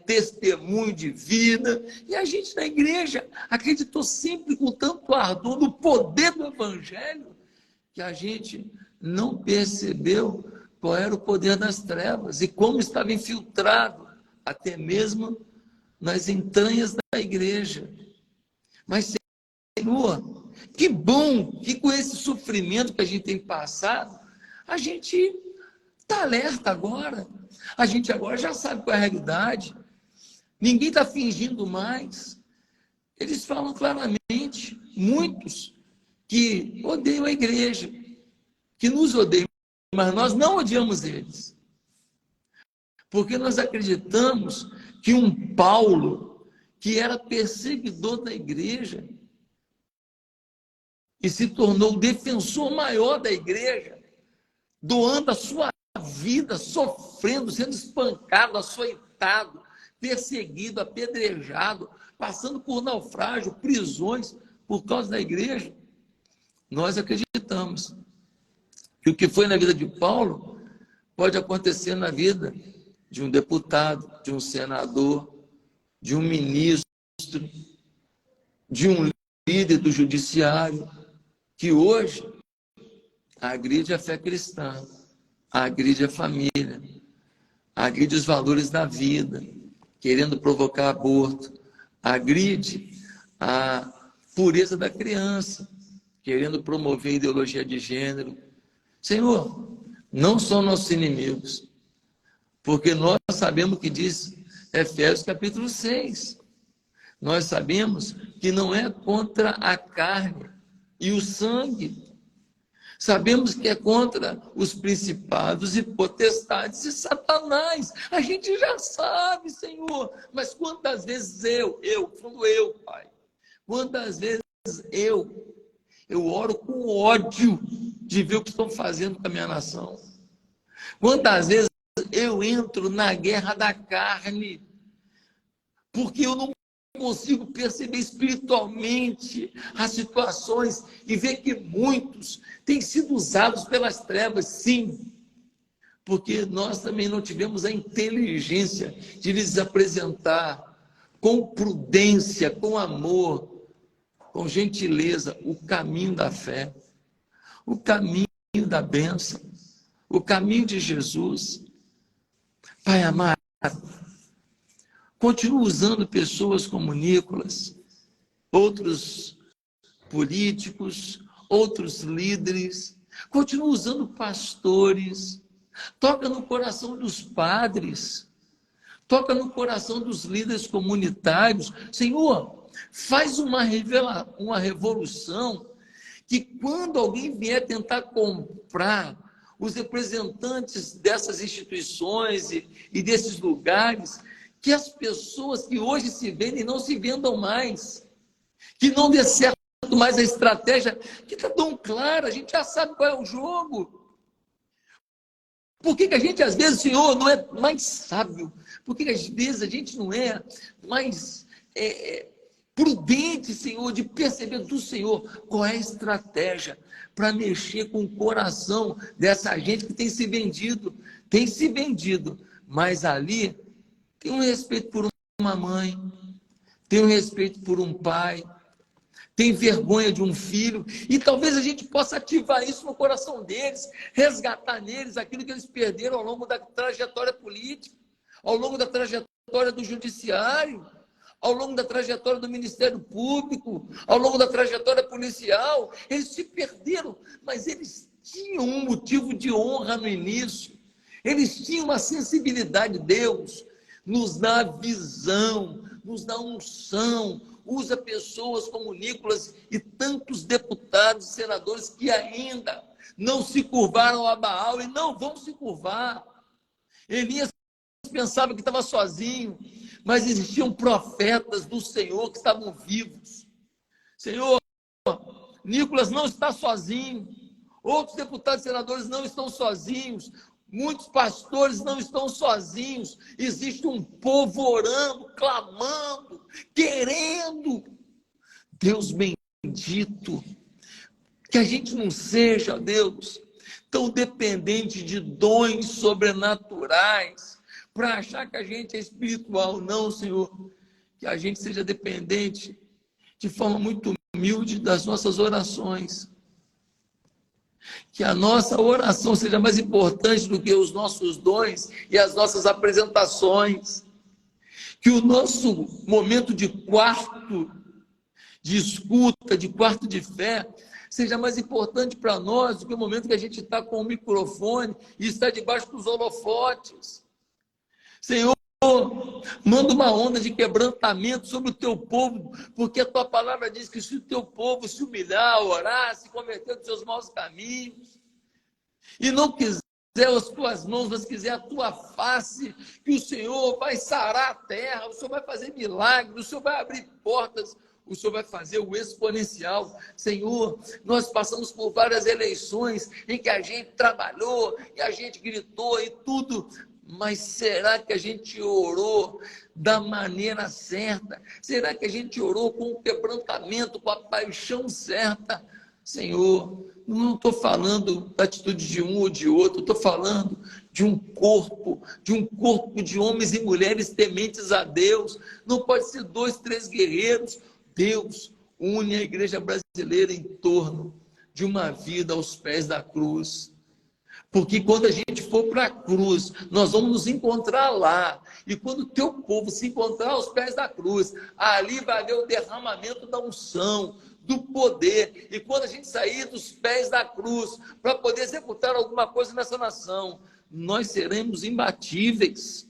Speaker 2: testemunho de vida. E a gente na igreja acreditou sempre com tanto ardor no poder do evangelho, que a gente não percebeu qual era o poder das trevas e como estava infiltrado até mesmo nas entranhas da igreja. Mas, Senhor, que bom que com esse sofrimento que a gente tem passado, a gente está alerta agora. A gente agora já sabe qual é a realidade. Ninguém está fingindo mais. Eles falam claramente, muitos, que odeiam a igreja, que nos odeiam, mas nós não odiamos eles. Porque nós acreditamos que um Paulo, que era perseguidor da igreja, e se tornou o defensor maior da igreja, doando a sua vida, sofrendo, sendo espancado, açoitado, perseguido, apedrejado, passando por naufrágio, prisões, por causa da igreja, nós acreditamos que o que foi na vida de Paulo pode acontecer na vida de um deputado, de um senador, de um ministro, de um líder do judiciário, que hoje agride a fé cristã, agride a família, agride os valores da vida, querendo provocar aborto, agride a pureza da criança, querendo promover ideologia de gênero. Senhor, não são nossos inimigos, porque nós sabemos o que diz Efésios capítulo 6. Nós sabemos que não é contra a carne e o sangue. Sabemos que é contra os principados e potestades e Satanás. A gente já sabe, Senhor. Mas quantas vezes eu, Pai, quantas vezes eu oro com ódio de ver o que estão fazendo com a minha nação. Quantas vezes eu entro na guerra da carne, porque eu não consigo perceber espiritualmente as situações e ver que muitos têm sido usados pelas trevas, sim, porque nós também não tivemos a inteligência de lhes apresentar com prudência, com amor, com gentileza, o caminho da fé, o caminho da bênção, o caminho de Jesus. Pai amado, continua usando pessoas como Nicolas, outros políticos, outros líderes, continua usando pastores, toca no coração dos padres, toca no coração dos líderes comunitários. Senhor, faz uma revolução, que quando alguém vier tentar comprar os representantes dessas instituições e desses lugares, que as pessoas que hoje se vendem não se vendam mais, que não dê certo mais a estratégia, que está tão clara, a gente já sabe qual é o jogo. Por que a gente, às vezes, Senhor, não é mais sábio? Por que às vezes a gente não é mais prudente, Senhor, de perceber do Senhor qual é a estratégia para mexer com o coração dessa gente que tem se vendido, mas ali tem um respeito por uma mãe, tem um respeito por um pai, tem vergonha de um filho, e talvez a gente possa ativar isso no coração deles, resgatar neles aquilo que eles perderam ao longo da trajetória política, ao longo da trajetória do judiciário, ao longo da trajetória do Ministério Público, ao longo da trajetória policial. Eles se perderam, mas eles tinham um motivo de honra no início. Eles tinham uma sensibilidade. Deus nos dá visão, nos dá unção, usa pessoas como Nicolas e tantos deputados e senadores que ainda não se curvaram a Baal e não vão se curvar. Elias pensava que estava sozinho, mas existiam profetas do Senhor que estavam vivos. Senhor, Nicolas não está sozinho, outros deputados e senadores não estão sozinhos, muitos pastores não estão sozinhos, existe um povo orando, clamando, querendo. Deus bendito, que a gente não seja, Deus, tão dependente de dons sobrenaturais, para achar que a gente é espiritual. Não, Senhor, que a gente seja dependente de forma muito humilde das nossas orações. Que a nossa oração seja mais importante do que os nossos dons e as nossas apresentações. Que o nosso momento de quarto de escuta, de quarto de fé, seja mais importante para nós do que o momento que a gente está com o microfone e está debaixo dos holofotes. Senhor, manda uma onda de quebrantamento sobre o teu povo, porque a tua palavra diz que se o teu povo se humilhar, orar, se converter dos seus maus caminhos, e não quiser as tuas mãos, mas quiser a tua face, que o Senhor vai sarar a terra, o Senhor vai fazer milagres, o Senhor vai abrir portas, o Senhor vai fazer o exponencial. Senhor, nós passamos por várias eleições em que a gente trabalhou, e a gente gritou e tudo, mas será que a gente orou da maneira certa? Será que a gente orou com o quebrantamento, com a paixão certa? Senhor, não estou falando da atitude de um ou de outro, estou falando de um corpo de homens e mulheres tementes a Deus. Não pode ser 2, 3 guerreiros. Deus une a igreja brasileira em torno de uma vida aos pés da cruz. Porque quando a gente for para a cruz, nós vamos nos encontrar lá. E quando o teu povo se encontrar aos pés da cruz, ali vai haver o derramamento da unção, do poder. E quando a gente sair dos pés da cruz para poder executar alguma coisa nessa nação, nós seremos imbatíveis.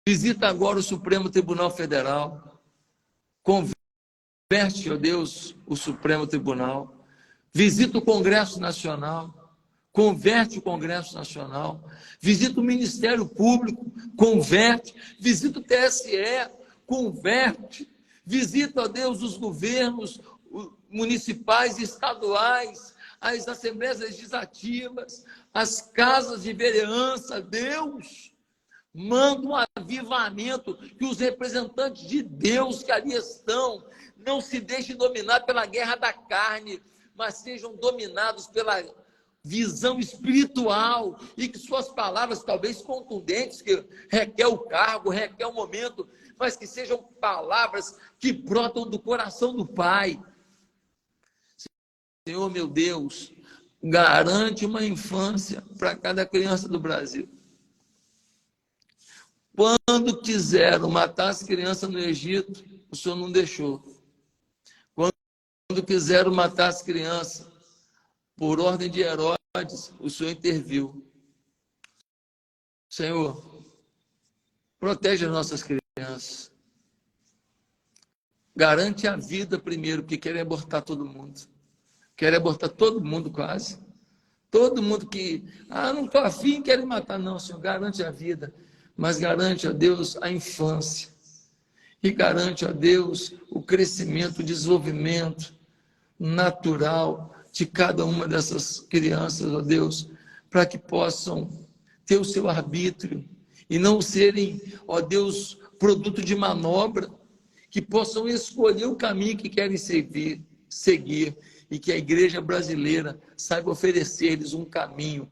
Speaker 2: Visita agora o Supremo Tribunal Federal. Converte, ó Deus, o Supremo Tribunal. Visita o Congresso Nacional. Converte o Congresso Nacional, visita o Ministério Público, converte, visita o TSE, converte, visita, ó Deus, os governos municipais e estaduais, as assembleias legislativas, as casas de vereança. Deus, manda um avivamento, que os representantes de Deus que ali estão não se deixem dominar pela guerra da carne, mas sejam dominados pela visão espiritual, e que suas palavras, talvez contundentes, que requer o cargo, requer o momento, mas que sejam palavras que brotam do coração do Pai. Senhor, meu Deus, garante uma infância para cada criança do Brasil. Quando quiseram matar as crianças no Egito, o Senhor não deixou. Quando quiseram matar as crianças por ordem de Herodes, o Senhor interviu. Senhor, protege as nossas crianças. Garante a vida primeiro, porque querem abortar todo mundo. Querem abortar todo mundo quase. Todo mundo que, não estou afim, querem matar. Não, Senhor, garante a vida. Mas garante a Deus a infância. E garante a Deus o crescimento, o desenvolvimento natural de cada uma dessas crianças, ó Deus, para que possam ter o seu arbítrio e não serem, ó Deus, produto de manobra, que possam escolher o caminho que querem seguir, e que a igreja brasileira saiba oferecer-lhes um caminho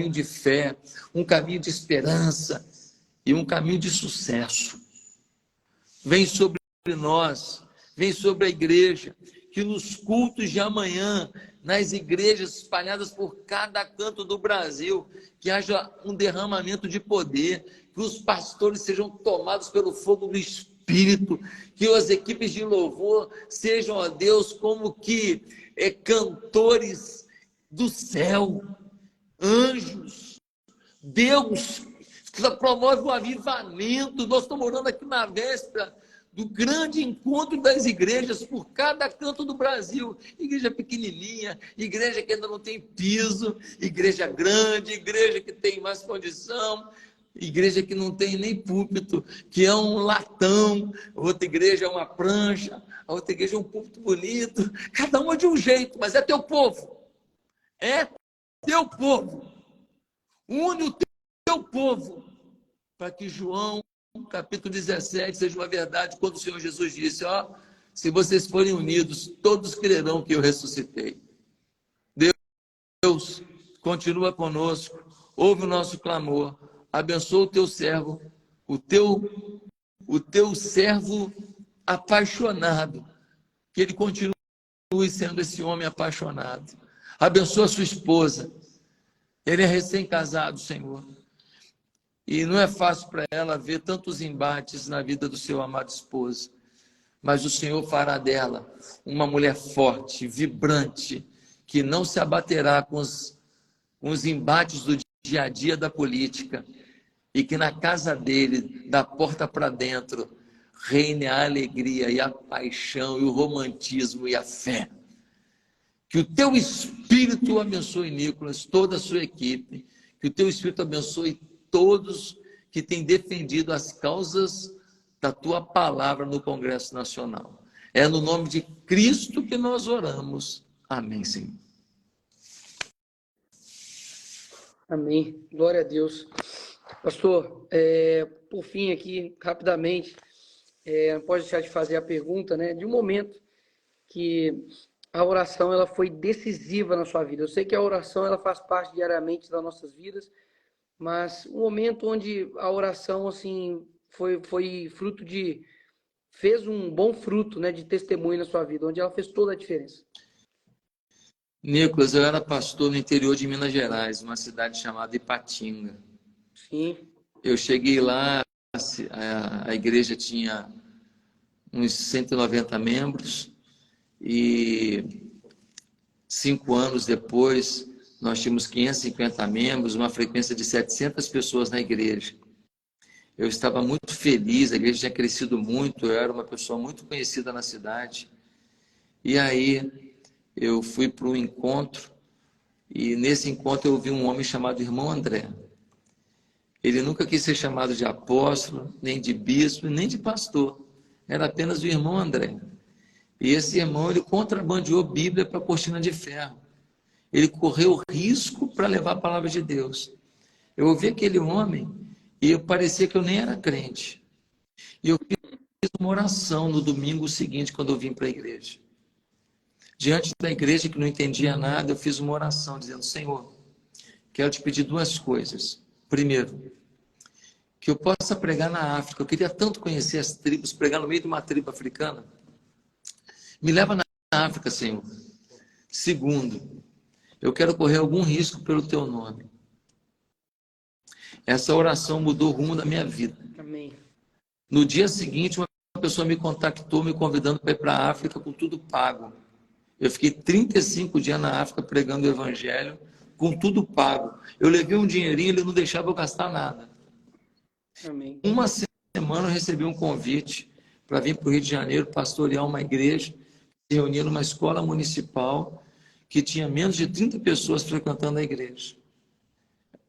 Speaker 2: de fé, um caminho de esperança e um caminho de sucesso. Vem sobre nós, vem sobre a igreja, que nos cultos de amanhã, nas igrejas espalhadas por cada canto do Brasil, que haja um derramamento de poder, que os pastores sejam tomados pelo fogo do Espírito espírito, que as equipes de louvor sejam, ó Deus, como que cantores do céu, anjos, Deus promove o avivamento. Nós estamos orando aqui na véspera do grande encontro das igrejas por cada canto do Brasil. Igreja pequenininha, igreja que ainda não tem piso, igreja grande, igreja que tem mais condição, igreja que não tem nem púlpito, que é um latão, outra igreja é uma prancha, a outra igreja é um púlpito bonito, cada uma de um jeito, mas é teu povo. É teu povo. Une o teu povo para que João, capítulo 17, seja uma verdade, quando o Senhor Jesus disse, ó, se vocês forem unidos, todos crerão que eu ressuscitei. Deus, continua conosco, ouve o nosso clamor, abençoa o teu servo, o teu servo apaixonado, que ele continue sendo esse homem apaixonado. Abençoa a sua esposa, ele é recém-casado, Senhor. E não é fácil para ela ver tantos embates na vida do seu amado esposo. Mas o Senhor fará dela uma mulher forte, vibrante, que não se abaterá com os embates do dia a dia da política. E que na casa dele, da porta para dentro, reine a alegria e a paixão e o romantismo e a fé. Que o teu Espírito abençoe, Nicolas, toda a sua equipe. Que o teu Espírito abençoe todos que têm defendido as causas da tua palavra no Congresso Nacional. É no nome de Cristo que nós oramos. Amém, Senhor.
Speaker 1: Amém. Glória a Deus. Pastor, por fim aqui, rapidamente, não pode deixar de fazer a pergunta, né? De um momento que a oração ela foi decisiva na sua vida. Eu sei que a oração ela faz parte diariamente das nossas vidas, mas um momento onde a oração assim foi fruto fez um bom fruto, né, de testemunho na sua vida, onde ela fez toda a diferença.
Speaker 2: Nicolas, eu era pastor no interior de Minas Gerais, uma cidade chamada Ipatinga.
Speaker 1: Sim.
Speaker 2: Eu cheguei lá, a igreja tinha uns 190 membros e 5 anos depois nós tínhamos 550 membros, uma frequência de 700 pessoas na igreja. Eu estava muito feliz, a igreja tinha crescido muito, eu era uma pessoa muito conhecida na cidade. E aí eu fui para um encontro, e nesse encontro eu ouvi um homem chamado Irmão André. Ele nunca quis ser chamado de apóstolo, nem de bispo, nem de pastor. Era apenas o Irmão André. E esse irmão, ele contrabandeou Bíblia para a cortina de ferro. Ele correu risco para levar a palavra de Deus. Eu ouvi aquele homem e eu parecia que eu nem era crente. E eu fiz uma oração no domingo seguinte, quando eu vim para a igreja. Diante da igreja que não entendia nada, eu fiz uma oração dizendo, Senhor, quero te pedir 2 coisas. Primeiro, que eu possa pregar na África. Eu queria tanto conhecer as tribos, pregar no meio de uma tribo africana. Me leva na África, Senhor. Segundo, eu quero correr algum risco pelo teu nome. Essa oração mudou o rumo da minha vida.
Speaker 1: Amém.
Speaker 2: No dia seguinte, uma pessoa me contactou, me convidando para ir para a África com tudo pago. Eu fiquei 35 dias na África pregando o evangelho, com tudo pago. Eu levei um dinheirinho, ele não deixava eu gastar nada.
Speaker 1: Amém.
Speaker 2: Uma semana eu recebi um convite para vir para o Rio de Janeiro pastorear uma igreja, se reunir numa escola municipal que tinha menos de 30 pessoas frequentando a igreja.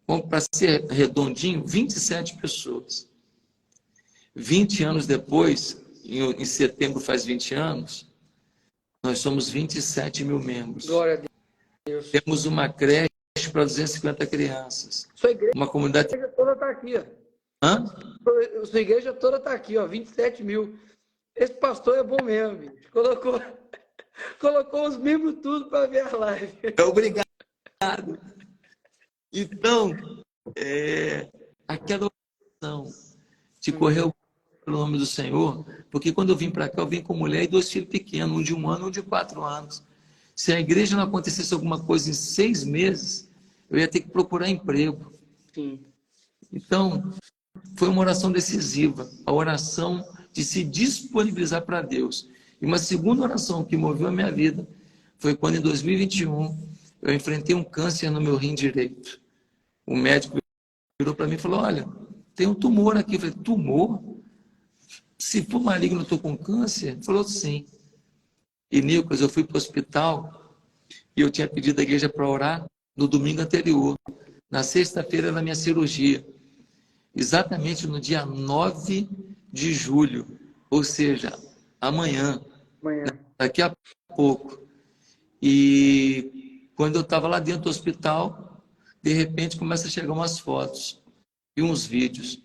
Speaker 2: Para ser redondinho, 27 pessoas. 20 anos depois, em setembro faz 20 anos, nós somos 27 mil membros.
Speaker 1: Glória a Deus.
Speaker 2: Temos uma creche para 250 crianças.
Speaker 1: Sua igreja,
Speaker 2: Uma comunidade...
Speaker 1: toda está aqui, ó.
Speaker 2: Hã?
Speaker 1: Sua igreja toda está aqui, ó, 27 mil. Esse pastor é bom mesmo, bicho. Colocou os membros tudo para ver a live.
Speaker 2: Obrigado. Então, aquela oração de correr pelo nome do Senhor, porque quando eu vim para cá, eu vim com mulher e 2 filhos pequenos, um de 1 ano e um de 4 anos. Se a igreja não acontecesse alguma coisa em 6 meses, eu ia ter que procurar emprego.
Speaker 1: Sim.
Speaker 2: Então, foi uma oração decisiva, a oração de se disponibilizar para Deus. E uma segunda oração que moveu a minha vida foi quando, em 2021, eu enfrentei um câncer no meu rim direito. O médico virou para mim e falou: olha, tem um tumor aqui. Eu falei: tumor? Se for maligno, eu estou com câncer? Ele falou: sim. E, Nicolas, eu fui para o hospital e eu tinha pedido à igreja para orar no domingo anterior. Na sexta-feira, na minha cirurgia. Exatamente no dia 9 de julho. Ou seja, amanhã. Daqui a pouco. E quando eu estava lá dentro do hospital, de repente começa a chegar umas fotos e uns vídeos.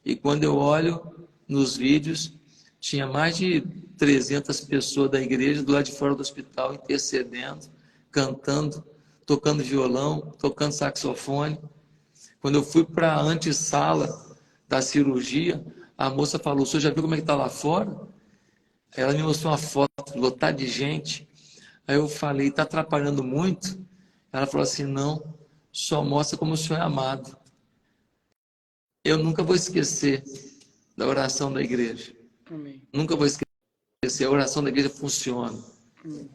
Speaker 2: E quando eu olho nos vídeos, tinha mais de 300 pessoas da igreja do lado de fora do hospital, intercedendo, cantando, tocando violão, tocando saxofone. Quando eu fui para a antessala da cirurgia, a moça falou: o senhor já viu como é que está lá fora? Ela me mostrou uma foto lotada de gente. Aí eu falei: está atrapalhando muito? Ela falou assim: não, só mostra como o senhor é amado. Eu nunca vou esquecer da oração da igreja.
Speaker 1: Amém.
Speaker 2: Nunca vou esquecer. A oração da igreja funciona.
Speaker 1: Amém.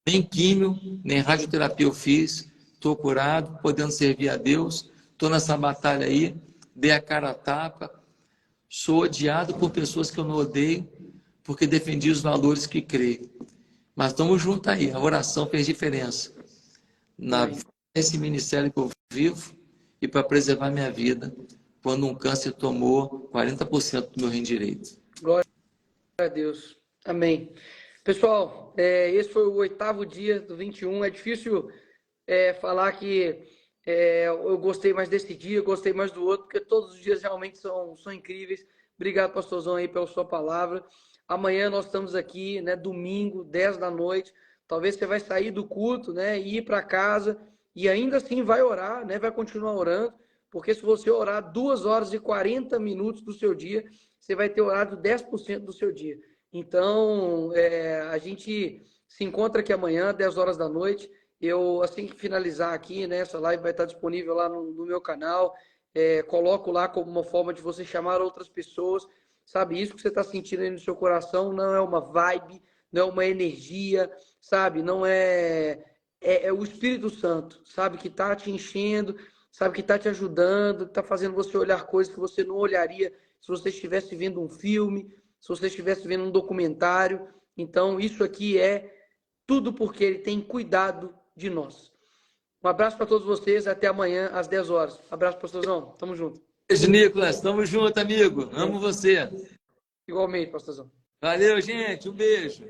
Speaker 2: Nem químio, nem radioterapia eu fiz. Estou curado, podendo servir a Deus. Estou nessa batalha aí. Dei a cara a tapa. Sou odiado por pessoas que eu não odeio, porque defendi os valores que creio. Mas estamos juntos aí. A oração fez diferença nesse ministério que eu vivo e para preservar minha vida, quando um câncer tomou 40% do meu rim direito.
Speaker 1: Glória a Deus. Amém. Pessoal, esse foi o 8º dia do 21. É difícil falar que eu gostei mais desse dia, gostei mais do outro, porque todos os dias realmente são incríveis. Obrigado, pastorzão, aí pela sua palavra. Amanhã nós estamos aqui, né, domingo, 10 da noite. Talvez você vai sair do culto, né, e ir para casa e ainda assim vai orar, né, vai continuar orando, porque se você orar 2 horas e 40 minutos do seu dia, você vai ter orado 10% do seu dia. Então, a gente se encontra aqui amanhã, 10 horas da noite. Eu, assim que finalizar aqui, né, essa live vai estar disponível lá no meu canal. Coloco lá como uma forma de você chamar outras pessoas. Sabe, isso que você está sentindo aí no seu coração não é uma vibe, não é uma energia, sabe? Não é o Espírito Santo, sabe? Que está te enchendo, sabe? Que está te ajudando, está fazendo você olhar coisas que você não olharia se você estivesse vendo um filme, se você estivesse vendo um documentário. Então, isso aqui é tudo porque Ele tem cuidado de nós. Um abraço para todos vocês, até amanhã às 10 horas. Abraço, pastorzão. Tamo junto.
Speaker 2: Beijo, Nicolas. Tamo junto, amigo. Amo você.
Speaker 1: Igualmente, pastorzão.
Speaker 2: Valeu, gente. Um beijo.